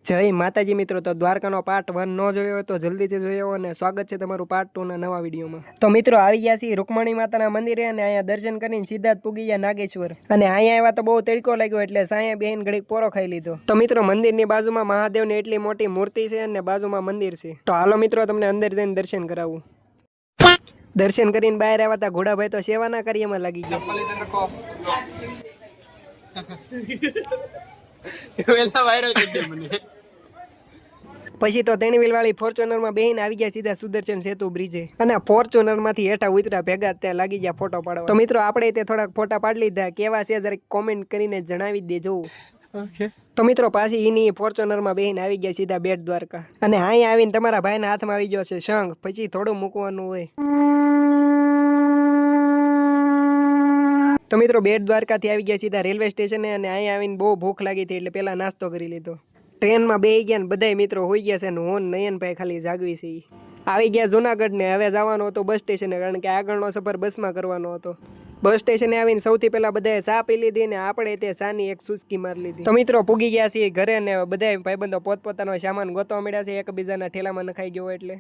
જય માતાજી મિત્રો, તો દ્વારકાનો પાર્ટ 1 ન જોયો હોય તો જલ્દીથી જોયો અને સ્વાગત છે તમારું પાર્ટ 2 ના નવા વિડીયોમાં। તો મિત્રો આવી ગયા છીએ રૂકમણી માતાના મંદિરે અને અહીંયા દર્શન કરીને સીધા જ પૂગી ગયા નાગેશ્વર અને અહીંયા આવ્યા તો બહુ તડકો લાગ્યો એટલે સાયા બેહીન ઘડીક પોરો ખાઈ લીધો। તો મિત્રો મંદિરની બાજુમાં મહાદેવની એટલી મોટી મૂર્તિ છે અને બાજુમાં મંદિર છે। તો હાલો મિત્રો તમને અંદર જઈને દર્શન કરાવું। દર્શન કરીને બહાર આવ્યા હતા ઘોડાભાઈ તો સેવાના કાર્યમાં લાગી ગયા। પછી તો ત્રણ વાળી ફોર્ચ્યુનર માં બેહીને આવી ગયા સીધા સુદર્શન સેતુ બ્રિજે અને ફોર્ચ્યુનર માંથી હેઠા ઉતરા ભેગા ત્યાં લાગી ગયા ફોટો પાડવા। તો મિત્રો આપણે તે થોડાક ફોટા પાડી લીધા, કેવા છે જરા કોમેન્ટ કરીને જણાવી દેજો। તો મિત્રો પાછી ઈની ફોર્ચ્યુનર માં બેહીને આવી ગયા સીધા બેટ દ્વારકા અને અહીંયા આવીને તમારા ભાઈના હાથમાં આવી ગયો છે શંખ, પછી થોડું મૂકવાનું હોય। તો મિત્રો બેટ દ્વારકાથી આવી ગયા સીધા રેલવે સ્ટેશને અને અહીંયા આવીને બહુ ભૂખ લાગી હતી એટલે પહેલા નાસ્તો કરી લીધો। ટ્રેનમાં બેસી ગયા ને બધાય મિત્રો હોઈ ગયા છે ને હું નયનભાઈ ખાલી જાગવી છે। આવી ગયા જુનાગઢ ને હવે જવાનો હતો બસ સ્ટેશને, કારણ કે આગળનો સફર બસમાં કરવાનો હતો। બસ સ્ટેશને આવીને સૌથી પહેલા બધાએ ચા પી લીધી ને આપણે તે ચાની એક સુસ્કી મારી લીધી। તો મિત્રો પૂગી ગયા છીએ ઘરે ને બધાય ભાઈબંધો પોતપોતાનો સામાન ગોતવા મળ્યા છે, એકબીજાના ઠેલામાં નખાઈ ગયો એટલે